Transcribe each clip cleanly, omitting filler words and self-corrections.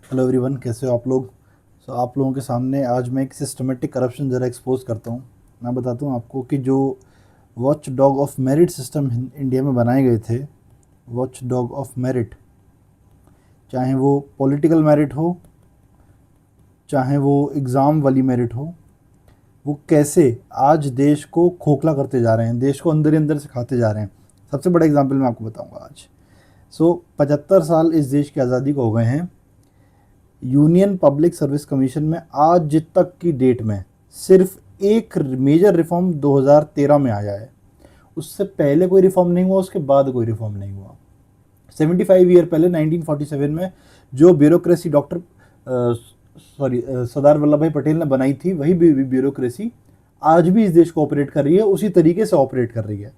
Hello everyone, कैसे हो आप लोग। आप लोगों के सामने आज मैं एक सिस्टमेटिक करप्शन ज़रा एक्सपोज करता हूँ। मैं बताता हूँ आपको कि जो watch dog of merit system India में बनाए गए थे, वॉच डॉग ऑफ मेरिट, चाहे वो पॉलिटिकल मेरिट हो, चाहे वो एग्ज़ाम वाली मेरिट हो, वो कैसे आज देश को खोखला करते जा रहे हैं, देश को अंदर ही अंदर से खाते जा रहे हैं। सबसे बड़ा एग्जाम्पल मैं आपको बताऊँगा आज। 75 साल इस देश की आज़ादी को हो गए हैं। यूनियन पब्लिक सर्विस कमीशन में आज तक की डेट में सिर्फ एक मेजर रिफॉर्म 2013 में आया है। उससे पहले कोई रिफॉर्म नहीं हुआ, उसके बाद कोई रिफॉर्म नहीं हुआ। 75 ईयर पहले 1947 में जो ब्यूरोक्रेसी डॉक्टर सरदार वल्लभ भाई पटेल ने बनाई थी, वही ब्यूरोक्रेसी आज भी इस देश को ऑपरेट कर रही है, उसी तरीके से ऑपरेट कर रही है।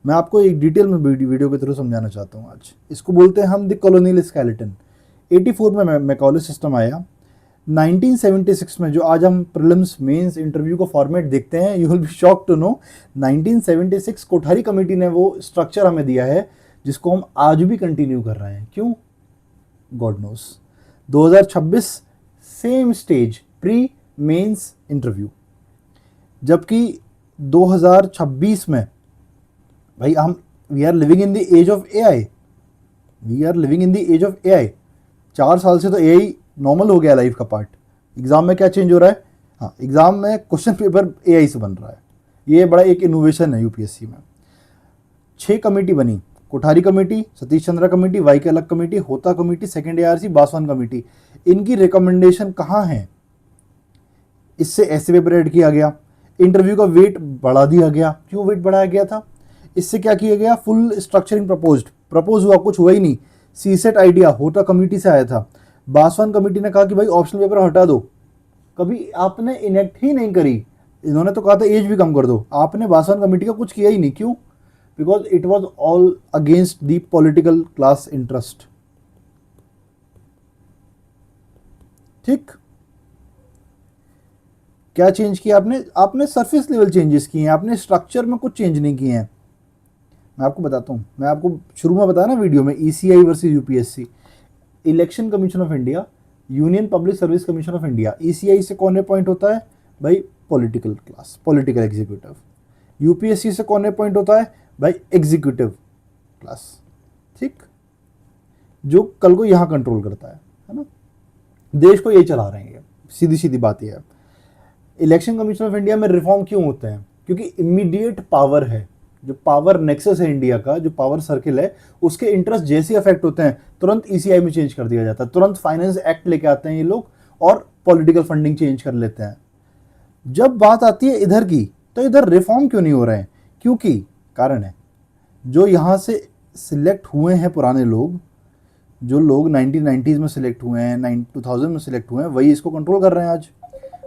मैं आपको एक डिटेल में वीडियो के थ्रू समझाना चाहता हूँ आज। इसको बोलते हैं हम द कॉलोनियल स्केलेटन। 84 में मैकॉले सिस्टम आया। 1976 में जो आज हम प्रीलिम्स मेंस इंटरव्यू का फॉर्मेट देखते हैं, you will be shock to know 1976 Kothari committee ने वो स्ट्रक्चर हमें दिया है जिसको हम आज भी कंटिन्यू कर रहे हैं। क्यों? God knows. 2026 same stage, pre mains interview. जबकि 2026 में भाई हम we are living in the age of AI. We are living in the age of AI. 4 साल से तो एआई नॉर्मल हो गया लाइफ का पार्ट। एग्जाम में क्या चेंज हो रहा है? हाँ, एग्जाम में क्वेश्चन पेपर एआई से बन रहा है। ये बड़ा एक इनोवेशन है यूपीएससी में। 6 कमेटी बनी, Kothari committee, Satish Chandra committee, Y K Alagh committee, Hota committee, second ARC, Baswan committee. इनकी रिकमेंडेशन कहाँ है? इससे ऐसे पेपर ऐड किया गया, इंटरव्यू का वेट बढ़ा दिया गया। क्यों वेट बढ़ाया गया था? इससे क्या किया गया? फुल स्ट्रक्चरिंग प्रपोज हुआ, कुछ हुआ ही नहीं। सीसेट आइडिया होता कमेटी से आया था। बासवान कमेटी ने कहा कि भाई ऑप्शनल पेपर हटा दो। कभी आपने इनेक्ट ही नहीं करी। इन्होंने तो कहा था एज भी कम कर दो, आपने बासवान कमेटी का कुछ किया ही नहीं। क्यों? Because it was all against the political class interest. ठीक। क्या चेंज किया आपने? आपने सरफेस लेवल चेंजेस किए हैं, आपने स्ट्रक्चर में कुछ चेंज नहीं किए हैं। मैं आपको बताता हूँ, मैं आपको शुरू में बताया ना वीडियो में, ECI versus UPSC. Election commission of India, union public service commission of India. ECI से कौन अपॉइंट होता है? भाई political class, political executive. UPSC से कौन अपॉइंट होता है? भाई एग्जीक्यूटिव क्लास। ठीक। जो कल को यहाँ कंट्रोल करता है ना। देश को यही चला रहे हैं, सीधी सीधी बात यह है। इलेक्शन कमीशन ऑफ इंडिया में रिफॉर्म क्यों होते हैं? क्योंकि इमीडिएट पावर है, जो पावर नेक्सस है इंडिया का, जो पावर सर्किल है, उसके इंटरेस्ट जैसे अफेक्ट होते हैं तुरंत ईसीआई में चेंज कर दिया जाता है। तुरंत फाइनेंस एक्ट लेके आते हैं ये लोग और पॉलिटिकल फंडिंग चेंज कर लेते हैं। जब बात आती है इधर की, तो इधर रिफॉर्म क्यों नहीं हो रहे हैं? क्योंकि कारण है, जो यहाँ से सिलेक्ट हुए हैं पुराने लोग, जो लोग 1990s में सिलेक्ट हुए हैं, 2000 में सिलेक्ट हुए हैं, वही इसको कंट्रोल कर रहे हैं आज।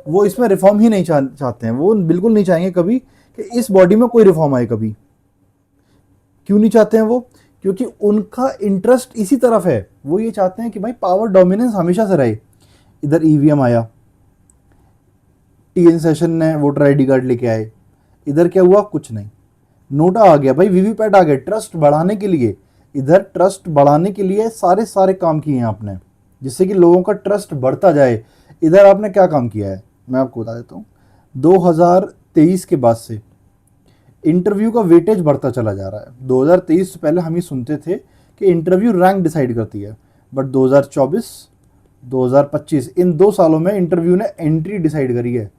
वो इसमें रिफॉर्म ही नहीं चाहते हैं। वो बिल्कुल नहीं चाहेंगे कभी कि इस बॉडी में कोई रिफॉर्म आए कभी। क्यों नहीं चाहते हैं वो? क्योंकि उनका इंटरेस्ट इसी तरफ है। वो ये चाहते हैं कि भाई पावर डोमिनेंस हमेशा से रहे। इधर ईवीएम आया, टीएन सेशन ने वोटर आईडी कार्ड लेके आए। इधर क्या हुआ? कुछ नहीं। नोटा आ गया भाई, वीवीपैट आ गया, ट्रस्ट बढ़ाने के लिए। इधर ट्रस्ट बढ़ाने के लिए सारे सारे काम किए हैं आपने, जिससे कि लोगों का ट्रस्ट बढ़ता जाए। इधर आपने क्या काम किया है मैं आपको बता देता हूँ। 2023 के बाद से इंटरव्यू का वेटेज बढ़ता चला जा रहा है। 2023 से पहले हम ही सुनते थे कि इंटरव्यू रैंक डिसाइड करती है, बट 2024 2025 इन 2 सालों में इंटरव्यू ने एंट्री डिसाइड करी है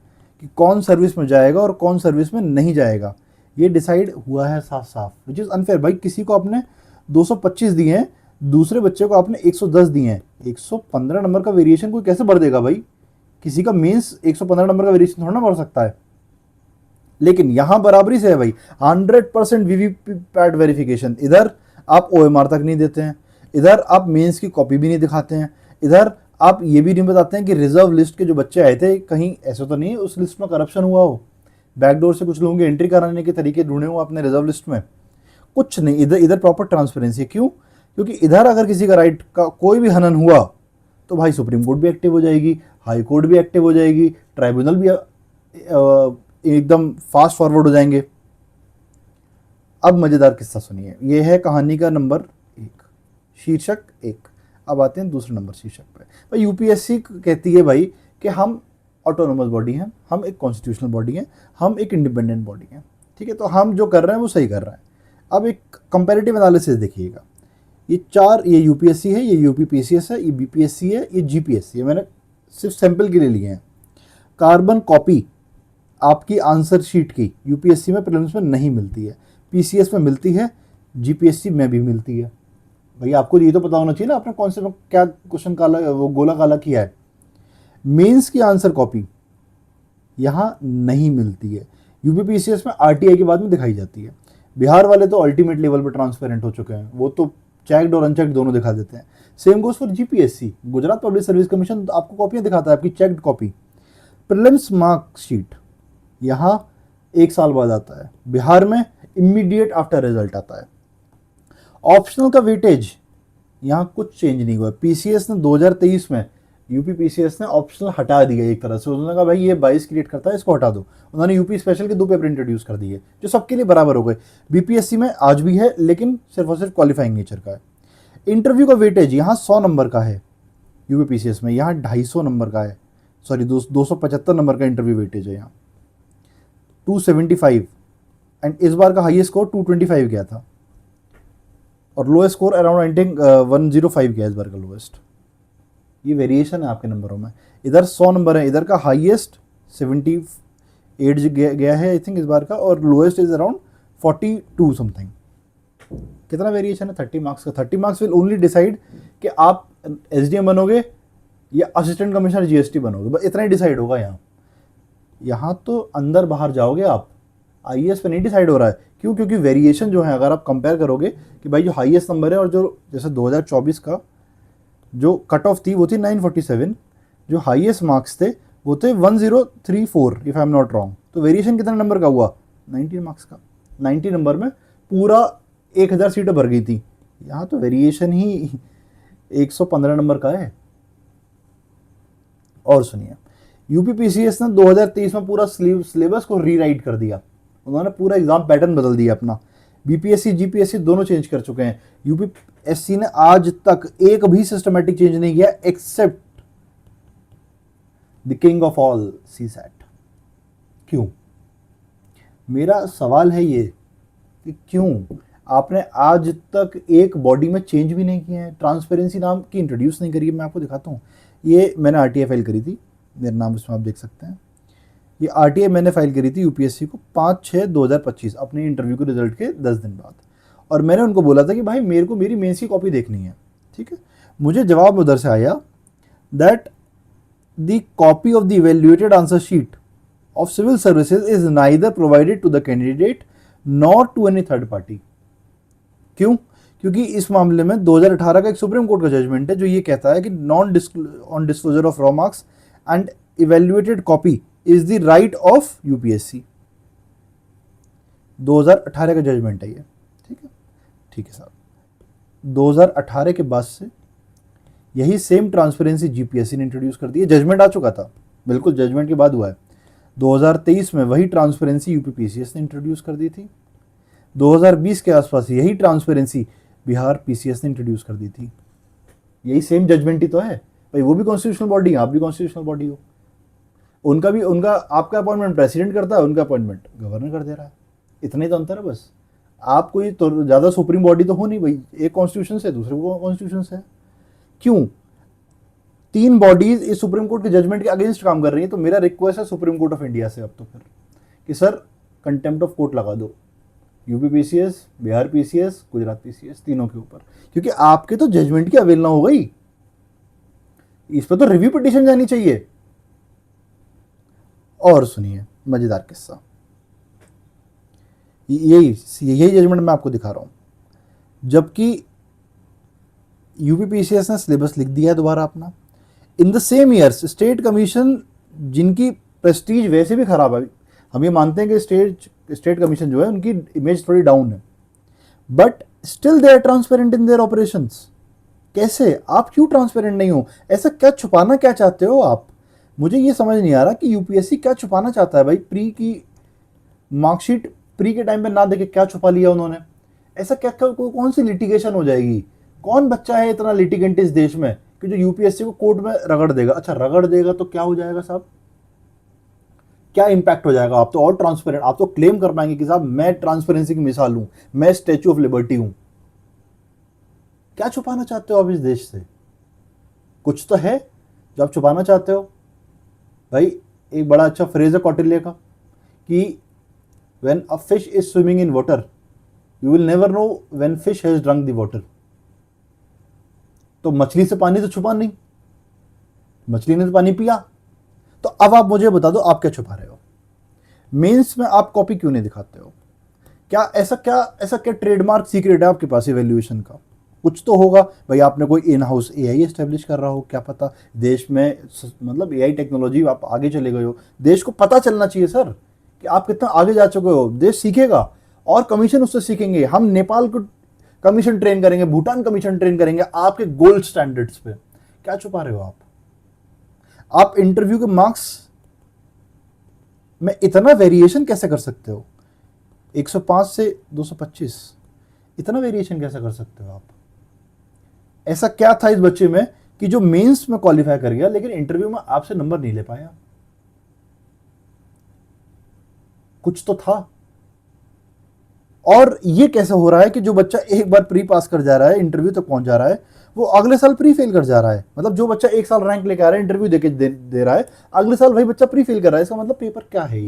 कि कौन सर्विस में जाएगा और कौन सर्विस में नहीं जाएगा। ये डिसाइड हुआ है साफ साफ, विच इज़ अनफेयर। भाई किसी को आपने 225 दिए हैं, दूसरे बच्चे को आपने 110 दिए हैं। 115 नंबर का वेरिएशन कोई कैसे भर देगा भाई? किसी का मेंस 115 नंबर का वेरिएशन थोड़ा ना भर सकता है। लेकिन यहां बराबरी से है भाई, 100% वीवीपैट वेरिफिकेशन। इधर आप ओएमआर तक नहीं देते हैं, इधर आप मेंस की कॉपी भी नहीं दिखाते हैं, इधर आप ये भी नहीं बताते हैं कि रिजर्व लिस्ट के जो बच्चे आए थे, कहीं ऐसा तो नहीं उस लिस्ट में करप्शन हुआ हो, बैकडोर से कुछ लोगों की एंट्री कराने के तरीके ढूंढे हो अपने रिजर्व लिस्ट में। कुछ नहीं। इधर इधर प्रॉपर ट्रांसपेरेंसी। क्यों? क्योंकि इधर अगर किसी का राइट का कोई भी हनन हुआ तो भाई सुप्रीम कोर्ट भी एक्टिव हो जाएगी, हाई कोर्ट भी एक्टिव हो जाएगी, ट्राइब्यूनल भी एकदम फास्ट फॉरवर्ड हो जाएंगे। अब मजेदार किस्सा सुनिए। यह है कहानी का नंबर 1, शीर्षक 1। अब आते हैं दूसरे नंबर शीर्षक पे। भाई यूपीएससी कहती है भाई कि हम ऑटोनोमस बॉडी हैं, हम एक कॉन्स्टिट्यूशनल बॉडी हैं, हम एक इंडिपेंडेंट बॉडी हैं, ठीक है, तो हम जो कर रहे हैं वो सही कर रहे हैं। अब एक कंपैरेटिव एनालिसिस देखिएगा, ये यूपीएससी है, ये यूपीपीसीएस है, ये बीपीएससी है, ये जीपीएससी है, मैंने सिर्फ सैंपल के लिए लिए हैं। कार्बन कॉपी आपकी आंसर शीट की यूपीएससी में प्रीलिम्स में नहीं मिलती है, पीसीएस में मिलती है, जीपीएससी में भी मिलती है। भाई आपको ये तो पता होना चाहिए ना आपने कौन से में क्या क्वेश्चन काला वो गोला काला किया है। मेंस की आंसर कॉपी यहाँ नहीं मिलती है, यूपीपीसीएस में आरटीआई के बाद में दिखाई जाती है। बिहार वाले तो अल्टीमेट लेवल पर ट्रांसपेरेंट हो चुके हैं, वो तो चेक्ड और अनचेक्ड दोनों दिखा देते हैं। Same goes for GPSC, Gujarat public service commission आपको कॉपियां दिखाता है, आपकी चेक्ड कॉपी। प्रीलिम्स मार्कशीट यहाँ 1 साल बाद आता है, बिहार में इमीडिएट आफ्टर रिजल्ट आता है। ऑप्शनल का वेटेज यहाँ कुछ चेंज नहीं हुआ। पीसीएस ने 2023 में यूपी पीसीएस ने ऑप्शनल हटा दिया एक तरह से, उन्होंने कहा भाई ये 22 क्रिएट करता है, इसको हटा दो। उन्होंने यूपी स्पेशल के 2 पेपर इंट्रोड्यूस कर दिए जो सबके लिए बराबर हो गए। बीपीएससी में आज भी है लेकिन सिर्फ और सिर्फ क्वालिफाइंग नेचर का है। इंटरव्यू का वेटेज यहाँ 100 नंबर का है, यूपी पीसीएस में यहाँ 250 नंबर का है, सॉरी 275 नंबर का इंटरव्यू वेटेज है यहाँ, 275, एंड इस बार का हाईएस्ट स्कोर 225 गया था और लोएस्ट स्कोर अराउंड 105 गया इस बार का लोएस्ट। ये वेरिएशन है आपके नंबरों में, इधर 100 नंबर है, इधर का हाईएस्ट 78 गया है आई थिंक इस बार का, और लोएस्ट इज अराउंड 42 समथिंग। कितना वेरिएशन है 30 मार्क्स का। 30 मार्क्स विल ओनली डिसाइड कि आप एसडीएम बनोगे या असिस्टेंट कमिश्नर जीएसटी बनोगे, बस इतना ही डिसाइड होगा यहाँ। यहाँ तो अंदर बाहर जाओगे आप, आईएएस पे नहीं डिसाइड हो रहा है। क्यों? क्योंकि वेरिएशन जो है अगर आप कंपेयर करोगे कि भाई जो हाईएस्ट नंबर है और जो जैसे 2024 का जो कट ऑफ थी वो थी 947, जो हाईएस्ट मार्क्स थे वो थे 1034 if I am not wrong, तो वेरिएशन कितना नंबर का हुआ 90 मार्क्स का। 90 नंबर में पूरा 1000 सीटें भर गई थी, यहाँ तो वेरिएशन ही 115 नंबर का है। और सुनिए, यूपीपीसीएस ने 2023 में पूरा सिलेबस को रीराइट कर दिया, उन्होंने पूरा एग्जाम पैटर्न बदल दिया अपना। बीपीएससी जीपीएससी दोनों चेंज कर चुके हैं। यूपीएससी ने आज तक एक भी सिस्टमैटिक चेंज नहीं किया except the king of all CSAT. क्यों? मेरा सवाल है ये कि क्यों आपने आज तक एक बॉडी में चेंज भी नहीं किया है, ट्रांसपेरेंसी नाम की इंट्रोड्यूस नहीं करी है। मैं आपको दिखाता हूँ, ये मैंने आरटीआई फाइल करी थी, मेरा नाम उसमें आप देख सकते हैं। ये आरटीआई मैंने फाइल करी थी यूपीएससी को 5/6/2025 अपने इंटरव्यू के रिजल्ट के 10 दिन बाद, और मैंने उनको बोला था कि भाई मेरे को मेरी मेंस की कॉपी देखनी है, ठीक है। मुझे जवाब उधर से आया that the copy of the evaluated answer sheet of civil services is neither provided to the candidate nor to any third party. क्यों? क्योंकि इस मामले में 2018 का एक सुप्रीम कोर्ट का जजमेंट है जो ये कहता है कि on disclosure of raw marks and evaluated copy is the right of UPSC. 2018 का जजमेंट है ये, ठीक है, ठीक है साहब। 2018 के बाद से यही सेम ट्रांसपेरेंसी जीपीएससी ने इंट्रोड्यूस कर दी है। जजमेंट आ चुका था, बिल्कुल जजमेंट के बाद हुआ है। 2023 में वही ट्रांसपेरेंसी यूपीपीसीएस ने इंट्रोड्यूस कर दी थी। 2020 के आसपास यही ट्रांसपेरेंसी बिहार पीसीएस ने इंट्रोड्यूस कर दी थी। यही सेम जजमेंट ही तो है भाई, वो भी कॉन्स्टिट्यूशनल बॉडी है, आप भी कॉन्स्टिट्यूशनल बॉडी हो। उनका आपका अपॉइंटमेंट प्रेसिडेंट करता है, उनका अपॉइंटमेंट गवर्नर कर दे रहा है। इतना ही तो अंतर है बस। आप कोई तो ज़्यादा सुप्रीम बॉडी तो हो नहीं भाई, एक कॉन्स्टिट्यूशन से दूसरे को कॉन्स्टिट्यूशन से। क्यों? 3 बॉडीज इस सुप्रीम कोर्ट के जजमेंट के अगेंस्ट काम कर रही है, तो मेरा रिक्वेस्ट है सुप्रीम कोर्ट ऑफ इंडिया से अब तो फिर कि सर कंटेम्प्ट ऑफ कोर्ट लगा दो UP PCS, Bihar PCS, Gujarat PCS, तीनों के ऊपर, क्योंकि आपके तो जजमेंट की अवेलना हो गई, इस पर तो रिव्यू पिटीशन जानी चाहिए। और सुनिए मजेदार किस्सा, यही जजमेंट मैं आपको दिखा रहा हूं। जबकि यूपीपीसीएस ने सिलेबस लिख दिया है दोबारा अपना, in the same years state commission जिनकी प्रेस्टीज वैसे भी खराब है, हम ये मानते हैं कि स्टेट कमीशन जो है उनकी इमेज थोड़ी डाउन है, but still they are transparent in their operations. कैसे? आप क्यों ट्रांसपेरेंट नहीं हो? ऐसा क्या छुपाना क्या चाहते हो आप? मुझे ये समझ नहीं आ रहा कि यूपीएससी क्या छुपाना चाहता है भाई। प्री की मार्कशीट प्री के टाइम पे ना देखे क्या छुपा लिया उन्होंने? ऐसा क्या कौन सी लिटिगेशन हो जाएगी कौन बच्चा है इतना लिटिगेंट इस देश में कि जो यूपीएससी को कोर्ट में रगड़ देगा? अच्छा रगड़ देगा तो क्या हो जाएगा साहब, क्या इंपैक्ट हो जाएगा? आप तो और ट्रांसपेरेंट, आप तो क्लेम कर पाएंगे कि साहब मैं ट्रांसपेरेंसी की मिसाल हूं, मैं स्टैच्यू ऑफ लिबर्टी हूं। क्या छुपाना चाहते हो आप इस देश से? कुछ तो है जो आप छुपाना चाहते हो। भाई एक बड़ा अच्छा फ्रेज है कौटिल्य का कि when a fish is swimming in water you will never know when fish has drunk the water. तो मछली से पानी तो छुपा नहीं, मछली ने तो पानी पिया। तो अब आप मुझे बता दो आप क्या छुपा रहे हो? मेंस में आप कॉपी क्यों नहीं दिखाते हो? क्या ट्रेडमार्क सीक्रेट है आपके पास इवैल्यूएशन का? कुछ तो होगा भाई, आपने कोई इन हाउस एआई एस्टेब्लिश कर रहा हो, क्या पता देश में मतलब एआई टेक्नोलॉजी आप आगे चले गए हो। देश को पता चलना चाहिए सर कि आप कितना आगे जा चुके हो। देश सीखेगा और कमीशन उससे सीखेंगे। हम नेपाल को कमीशन ट्रेन करेंगे, भूटान कमीशन ट्रेन करेंगे आपके गोल्ड स्टैंडर्ड्स पे। क्या छुपा रहे हो आप इंटरव्यू के मार्क्स में इतना वेरिएशन कैसे कर सकते हो? 105 से 225 इतना वेरिएशन कैसे कर सकते हो आप? ऐसा क्या था इस बच्चे में कि जो मेंस में क्वालिफाई कर गया लेकिन इंटरव्यू में आपसे नंबर नहीं ले पाया? कुछ तो था। और ये कैसे हो रहा है कि जो बच्चा एक बार प्री पास कर जा रहा है, इंटरव्यू तक पहुंच जा रहा है, वो अगले साल प्री फेल कर जा रहा है? मतलब जो बच्चा एक साल रैंक लेके आ रहा है, इंटरव्यू दे रहा है, अगले साल वही बच्चा प्री फेल कर रहा है। इसका मतलब पेपर क्या है?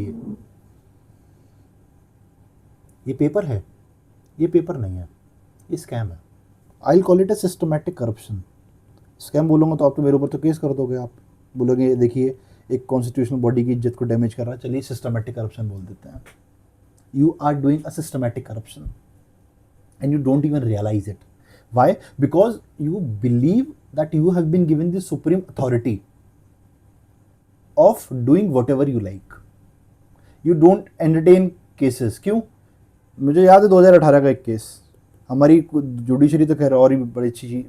ये पेपर है? ये पेपर नहीं है, ये स्कैम है। I call it A systematic corruption. Scam बोलूंगा तो आप तो मेरे ऊपर तो केस कर दोगे। आप बोलोगे देखिए एक कॉन्स्टिट्यूशनल बॉडी की इज्जत को डैमेज कर रहा है। चलिए सिस्टमैटिक करप्शन बोल देते हैं। You are doing a systematic corruption and you don't even realize it. Why? Because you believe that you have been given the supreme authority of doing whatever you like. You don't entertain cases. क्यों? मुझे याद है 2018 का एक case. हमारी judiciary तो खैर और ही बड़ी अच्छी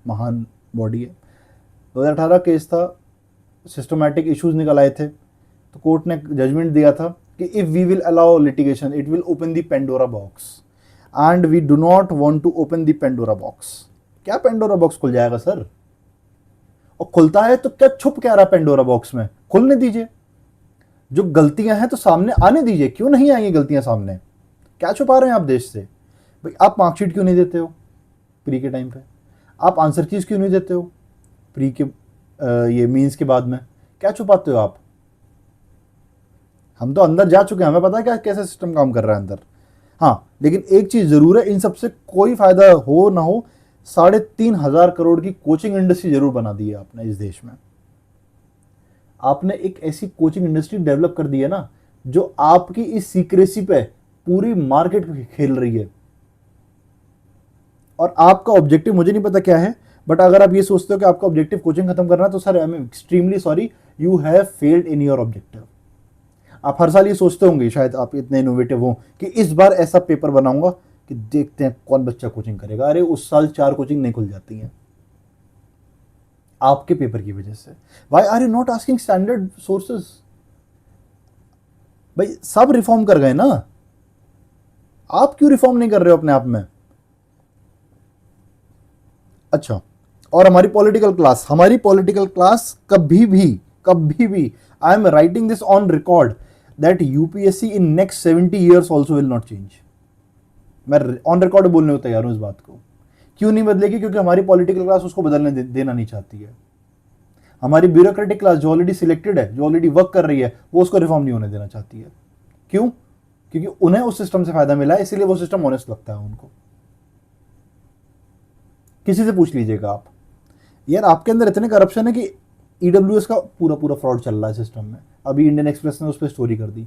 महान बॉडी है। 2018 केस था, सिस्टमैटिक इश्यूज निकल आए थे, तो कोर्ट ने जजमेंट दिया था कि if we will allow litigation it will open the Pandora box and we do not want to open the Pandora box. क्या पेंडोरा बॉक्स खुल जाएगा सर? और खुलता है तो क्या छुप क्या रहा पेंडोरा बॉक्स में? खुलने दीजिए। जो गलतियां हैं तो सामने आने दीजिए। क्यों नहीं आएंगी गलतियां सामने? क्या छुपा रहे हैं आप देश से? भाई आप मार्कशीट क्यों नहीं देते हो प्री के टाइम पे? आप आंसर कीज क्यों नहीं देते हो प्री के ये मीन्स के बाद में? क्या छुपाते हो आप? हम तो अंदर जा चुके हैं, हमें पता है क्या कैसे सिस्टम काम कर रहा है अंदर। हाँ लेकिन एक चीज जरूर है, इन सबसे कोई फायदा हो ना हो, 3,500 करोड़ की कोचिंग इंडस्ट्री जरूर बना दी है आपने इस देश में। आपने एक ऐसी कोचिंग इंडस्ट्री डेवलप कर दी है ना जो आपकी इस सीक्रेसी पे पूरी मार्केट खेल रही है। और आपका ऑब्जेक्टिव मुझे नहीं पता क्या है, बट अगर आप ये सोचते हो कि आपका ऑब्जेक्टिव कोचिंग खत्म करना है तो sir I am extremely sorry, you have failed in your objective. आप हर साल ये सोचते होंगे, शायद आप इतने इनोवेटिव हो कि इस बार ऐसा पेपर बनाऊंगा कि देखते हैं कौन बच्चा कोचिंग करेगा। अरे उस साल 4 कोचिंग नहीं खुल जाती हैं आपके पेपर की वजह से। Why are you not asking standard sources? भाई सब रिफॉर्म कर गए ना, आप क्यों रिफॉर्म नहीं कर रहे हो अपने आप में? अच्छा, और हमारी पॉलिटिकल क्लास कभी भी I am writing this on record that UPSC in next 70 years also will not change. मैं ऑन रिकॉर्ड बोलने को तैयार हूं इस बात को। क्यों नहीं बदलेगी? क्योंकि हमारी पॉलिटिकल क्लास उसको बदलने देना नहीं चाहती है। हमारी ब्यूरोक्रेटिक क्लास जो ऑलरेडी सिलेक्टेड है, जो ऑलरेडी वर्क कर रही है, वो उसको रिफॉर्म नहीं होने देना चाहती है। क्यों? क्योंकि उन्हें उस सिस्टम से फायदा मिला है, इसीलिए वो सिस्टम ऑनेस्ट लगता है उनको। किसी से पूछ लीजिएगा आप, यार आपके अंदर इतने करप्शन है कि ईडब्ल्यूएस का पूरा फ्रॉड चल रहा है सिस्टम में। अभी इंडियन एक्सप्रेस ने उस पर स्टोरी कर दी।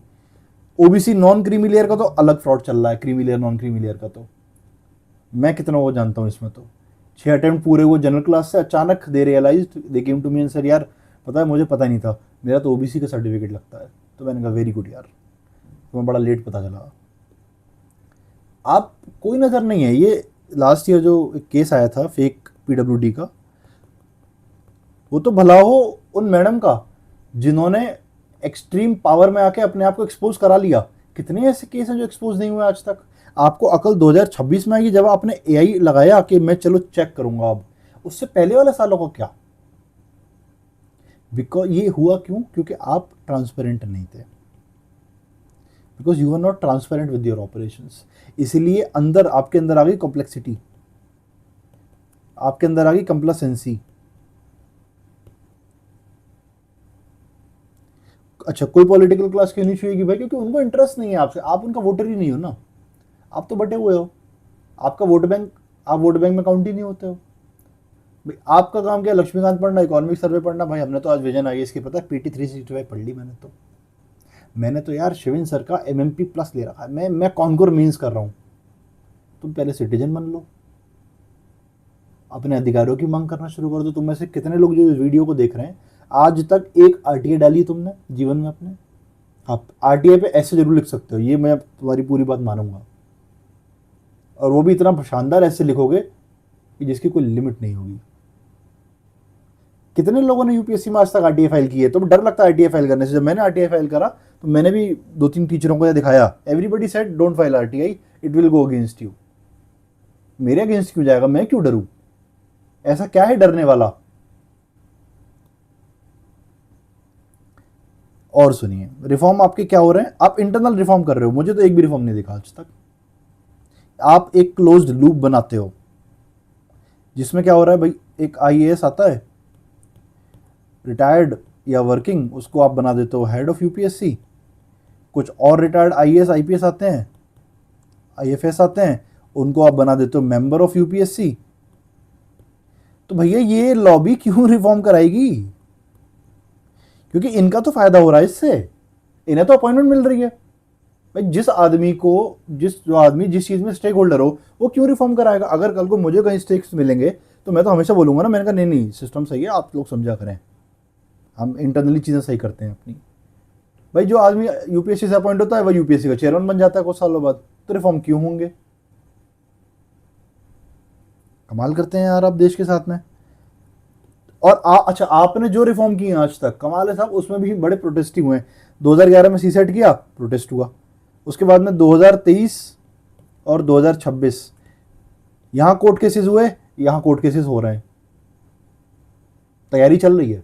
ओबीसी नॉन क्रीमी लेयर का तो अलग फ्रॉड चल रहा है, creamy layer non creamy layer का तो मैं कितना वो जानता हूँ इसमें। तो 6 अटेम्प्ट पूरे वो जनरल क्लास से, अचानक they realised, they came to me and sir यार पता है मुझे पता नहीं था, मेरा तो ओबीसी का सर्टिफिकेट लगता है। तो मैंने कहा वेरी गुड यार, तुम्हें बड़ा लेट पता चला। आप कोई नज़र नहीं है। ये लास्ट ईयर जो केस आया था फेक पीडब्ल्यूडी का, वो तो भला हो उन मैडम का जिन्होंने एक्सट्रीम पावर में आके अपने आप को एक्सपोज करा लिया। कितने ऐसे केस हैं जो एक्सपोज नहीं हुए आज तक? आपको अकल 2026 में आएगी जब आपने एआई लगाया कि मैं चलो चेक करूंगा। अब उससे पहले वाले सालों को क्या? बिकॉज ये हुआ क्यों? क्योंकि आप ट्रांसपेरेंट नहीं थे, because you are not transparent with your operations. इसीलिए अंदर आपके अंदर आ गई कॉम्प्लेक्सिटी, आपके अंदर आ गई कंप्लासेंसी। अच्छा, कोई पॉलिटिकल क्लास क्यों नहीं छुएगी भाई? क्योंकि उनको इंटरेस्ट नहीं है आपसे, आप उनका वोटर ही नहीं हो ना, आप तो बटे हुए हो। आपका वोट बैंक, आप वोट बैंक में काउंट ही नहीं होते हो भाई। आपका काम क्या? लक्ष्मीकांत पढ़ना, इकोनॉमिक सर्वे पढ़ना। भाई हमने तो आज विजन आईएएस की पता है पीटी 365 पढ़ ली मैंने तो यार शिविन सर का एमएमपी प्लस ले रखा है। मैं कॉन्कोर मीन्स कर रहा हूं। तुम पहले सिटीजन बन लो, अपने अधिकारों की मांग करना शुरू कर दो। तुम में से कितने लोग जो इस वीडियो को देख रहे हैं, आज तक एक आरटीआई डाली तुमने जीवन में अपने? आप आरटीआई पे ऐसे जरूर लिख सकते हो, ये मैं तुम्हारी पूरी बात मानूंगा, और वो भी इतना शानदार ऐसे लिखोगे कि जिसकी कोई लिमिट नहीं होगी। कितने लोगों ने यूपीएससी में आज तक आरटीआई फाइल की है? तो डर लगता है आरटीआई फाइल करने से। जब मैंने आरटीआई फाइल करा तो मैंने भी 2-3 टीचरों को दिखाया, everybody said don't file RTI, it will go against you. मेरे अगेंस्ट क्यों जाएगा? मैं क्यों डरूं? ऐसा क्या है डरने वाला? और सुनिए, रिफॉर्म आपके क्या हो रहे हैं? आप इंटरनल रिफॉर्म कर रहे हो, मुझे तो एक भी रिफॉर्म नहीं दिखा आज तक। आप एक क्लोज्ड लूप बनाते हो, जिसमें क्या हो रहा है भाई, एक आईएएस आता है रिटायर्ड या वर्किंग, उसको आप बना देते हो हेड ऑफ यूपीएससी। कुछ और रिटायर्ड आईएएस आईपीएस आते हैं, आईएफएस आते हैं, उनको आप बना देते हो मेंबर ऑफ यूपीएससी। तो भैया ये लॉबी क्यों रिफॉर्म कराएगी? क्योंकि इनका तो फायदा हो रहा है इससे, इन्हें तो अपॉइंटमेंट मिल रही है भाई। जिस आदमी को, जो आदमी जिस चीज में स्टेक होल्डर हो, वो क्यों रिफॉर्म कराएगा? अगर कल को मुझे कहीं स्टेक्स मिलेंगे तो मैं तो हमेशा बोलूंगा ना, मैंने कहा नहीं नहीं सिस्टम सही है, आप लोग समझा करें, हम इंटरनली चीजें सही करते हैं अपनी। भाई जो आदमी यूपीएससी से अपॉइंट होता है वह यूपीएससी का चेयरमैन बन जाता है कुछ सालों बाद, तो रिफॉर्म क्यों होंगे? कमाल करते हैं यार आप देश के साथ में। और अच्छा, आपने जो रिफॉर्म किए आज तक, कमाल है साहब, उसमें भी बड़े प्रोटेस्ट ही हुए हैं। 2011 में सीसेट किया, प्रोटेस्ट हुआ। उसके बाद में 2023 और 2026 यहां कोर्ट केसेस हुए, यहां कोर्ट केसेस हो रहे हैं, तैयारी चल रही है।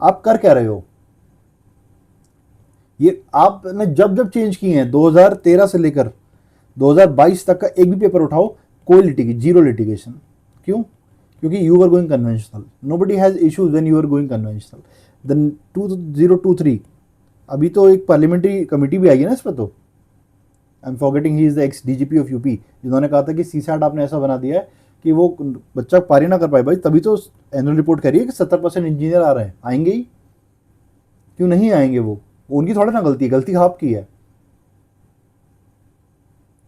आप कर क्या रहे हो? ये आपने जब जब चेंज किए हैं, 2013 से लेकर 2022 तक का एक भी पेपर उठाओ, कोई लिटिगेशन, जीरो लिटिगेशन। क्यों? क्योंकि you are going conventional, nobody has issues when you are going conventional. Then 2023 अभी तो एक पार्लियामेंट्री कमेटी भी आई है ना इस पर, तो I am forgetting, he is the x DGP of UP, जिन्होंने कहा था कि सीसैट आपने ऐसा बना दिया है कि वो बच्चा पारी ना कर पाए। भाई तभी तो एनुअल रिपोर्ट कह रही है कि 70% इंजीनियर आ रहे हैं, आएंगे ही क्यों नहीं आएंगे? वो उनकी थोड़ा ना गलती है, गलती आपकी है।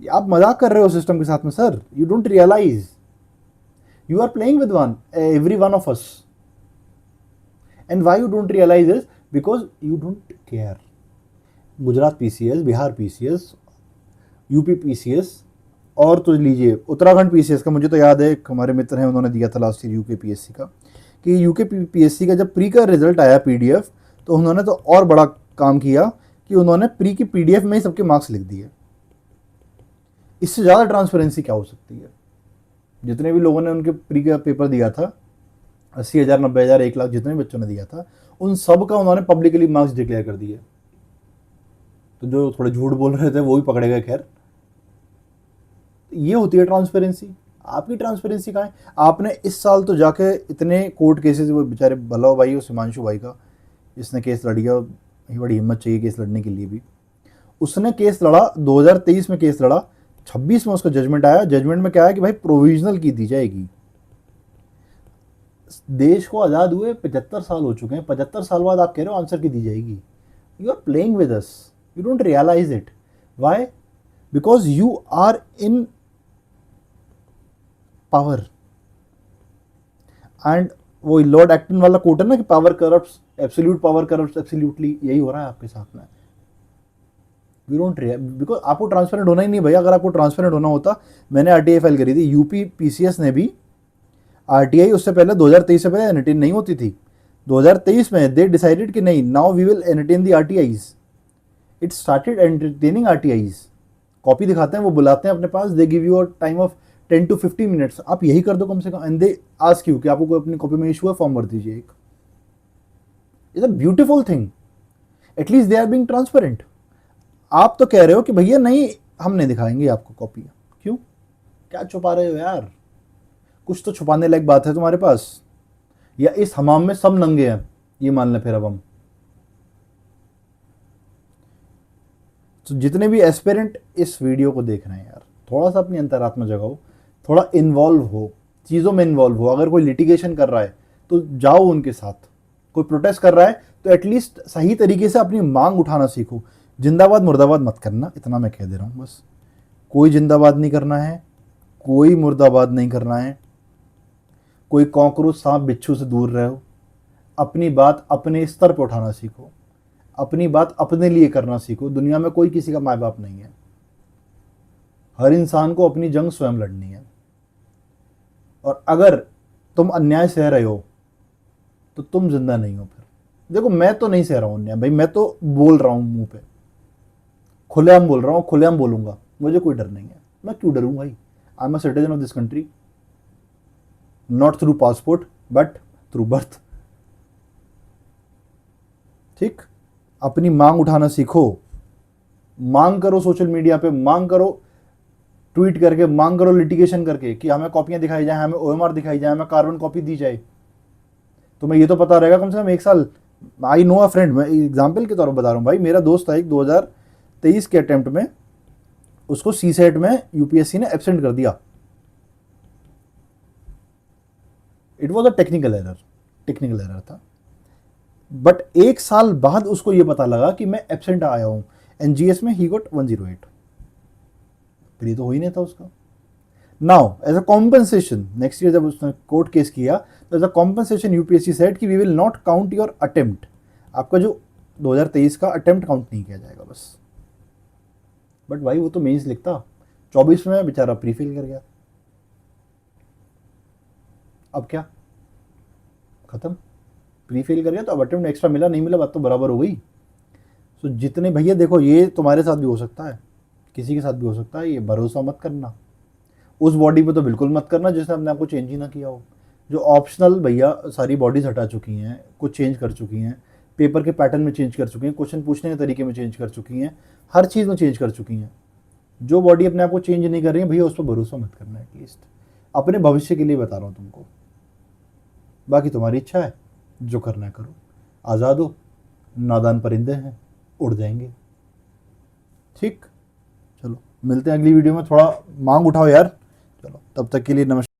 आप मजाक कर रहे हो सिस्टम के साथ में sir, you don't realise you are playing with every one of us, and why you don't realize is because you don't care. Gujarat PCS, Bihar PCS, UP PCS, और तो लीजिए उत्तराखंड पीसीएस का, मुझे तो याद है हमारे मित्र हैं उन्होंने दिया था लास्ट ईयर यूके पीएससी का, कि यूके पीएससी का जब प्री का रिजल्ट आया पीडीएफ, तो उन्होंने तो और बड़ा काम किया कि उन्होंने प्री की पीडीएफ में ही सबके मार्क्स लिख दिए। इससे ज़्यादा ट्रांसपेरेंसी क्या हो सकती है? जितने भी लोगों ने उनके प्री का पेपर दिया था, 80,000, 90,000, 1 लाख जितने बच्चों ने दिया था, उन सब का उन्होंने पब्लिकली मार्क्स डिक्लेयर कर दिए। तो जो थोड़े झूठ बोल रहे थे वो भी पकड़े गए। खैर, ये होती है ट्रांसपेरेंसी। आपकी ट्रांसपेरेंसी कहाँ है? आपने इस साल तो जाके इतने कोर्ट केसेस, वो बेचारे भलाओ भाई, उस हिमांशु भाई का, जिसने केस लड़ गया, बड़ी हिम्मत चाहिए केस लड़ने के लिए भी। उसने केस लड़ा, 2023 में केस लड़ा, 26 में उसका जजमेंट आया। जजमेंट में क्या है कि भाई प्रोविजनल की दी जाएगी। देश को आज़ाद हुए 75 साल हो चुके हैं, 75 साल बाद आप कह रहे हो आंसर की दी जाएगी। You are playing with us, you don't realise it. Why? Because you are in power. And वो लॉर्ड एक्टन वाला कोट है ना कि power corrupts, absolute power corrupts absolutely, यही हो रहा है आपके साथ में। यू डोंट बिकॉज आपको ट्रांसपेरेंट होना ही नहीं भैया। अगर आपको ट्रांसपेरेंट होना होता, मैंने आरटीआई फाइल करी थी, यूपी पीसीएस ने भी आरटीआई, उससे पहले 2023 से पहले एंटरटेन नहीं होती थी। 2023 में दे डिसाइडेड कि नहीं, now we will entertain the RTIs. It started entertaining RTIs. Copy दिखाते हैं, वो बुलाते हैं अपने पास, they give you a time of 10 to 15 minutes, आप यही कर दो कम से कम, एंड दे आस्क यू कि आपको कोई अपनी कॉपी में इशू है, फॉर्म भर दीजिए एक। It's a beautiful thing, at least they are being transparent. आप तो कह रहे हो कि भैया नहीं, हम नहीं दिखाएंगे आपको कॉपी। क्यों, क्या छुपा रहे हो यार? कुछ तो छुपाने लायक बात है तुम्हारे पास, या इस हमाम में सब नंगे हैं, ये मान लें फिर अब हम। तो जितने भी एस्पिरेंट इस वीडियो को देख रहे हैं यार, थोड़ा सा अपनी अंतरात्मा जगाओ, थोड़ा इन्वॉल्व हो, चीज़ों में इन्वॉल्व हो। अगर कोई लिटिगेशन कर रहा है तो जाओ उनके साथ, कोई प्रोटेस्ट कर रहा है तो एटलीस्ट सही तरीके से अपनी मांग उठाना सीखो। जिंदाबाद मुर्दाबाद मत करना, इतना मैं कह दे रहा हूँ बस। कोई जिंदाबाद नहीं करना है, कोई मुर्दाबाद नहीं करना है, कोई कॉकरोच सांप बिच्छू से दूर रहो। अपनी बात अपने स्तर पर उठाना सीखो, अपनी बात अपने लिए करना सीखो। दुनिया में कोई किसी का माँ बाप नहीं है, हर इंसान को अपनी जंग स्वयं लड़नी है। और अगर तुम अन्याय सह रहे हो तो तुम जिंदा नहीं हो। फिर देखो, मैं तो नहीं सह रहा हूं अन्याय भाई, मैं तो बोल रहा हूं मुंह पे, खुलेआम बोल रहा हूं, खुलेआम बोलूंगा, मुझे कोई डर नहीं है। मैं क्यों डरूं भाई? I am a citizen of this country, not through passport but through birth. ठीक, अपनी मांग उठाना सीखो, मांग करो सोशल मीडिया पे, मांग करो ट्वीट करके, मांग करो लिटिगेशन करके कि हमें कॉपियां दिखाई जाए, हमें ओएमआर दिखाई जाए, हमें कार्बन कॉपी दी जाए। तुम्हें ये तो पता रहेगा कम से कम एक साल। आई नो अ फ्रेंड, मैं एग्जाम्पल के तौर पर बता रहा हूँ भाई, मेरा दोस्त था एक 2023 के अटेम्प्ट में, उसको सी सेट में यूपीएससी ने एब्सेंट कर दिया। It was a technical error था, बट एक साल बाद उसको ये पता लगा कि मैं एब्सेंट आया हूं, एनजीएस में ही गॉट 108। फिर ये तो हो ही नहीं था उसका। Now as a compensation, next year जब उसने कोर्ट केस किया तो as a compensation UPSC said कि we will not count your attempt, आपका जो 2023 का अटेम्प्ट काउंट नहीं किया जाएगा बस। बट भाई वो तो मेंस लिखता, 24 में बेचारा प्री फेल कर गया। अब क्या, खत्म, प्री फेल कर गया तो अब अटेम्प्ट एक्स्ट्रा मिला नहीं मिला, बात तो बराबर हो गई। तो जितने भैया देखो, ये तुम्हारे साथ भी हो सकता है, किसी के साथ भी हो सकता है, ये भरोसा मत करना। उस बॉडी पे तो बिल्कुल मत करना जिसने अपने आप को चेंज ही ना किया हो। जो ऑप्शनल भैया सारी बॉडीज हटा चुकी हैं, कुछ चेंज कर चुकी हैं, पेपर के पैटर्न में चेंज कर चुकी हैं, क्वेश्चन पूछने के तरीके में चेंज कर चुकी हैं, हर चीज़ में चेंज कर चुकी हैं। जो बॉडी अपने आप को चेंज नहीं कर रही है भैया, उस पर भरोसा मत करना। एटलीस्ट अपने भविष्य के लिए बता रहा हूँ तुमको, बाकी तुम्हारी इच्छा है, जो करना है करो, आज़ाद हो, नादान परिंदे हैं, उड़ जाएंगे। ठीक, चलो मिलते हैं अगली वीडियो में। थोड़ा मांग उठाओ यार। चलो तब तक के लिए नमस्कार।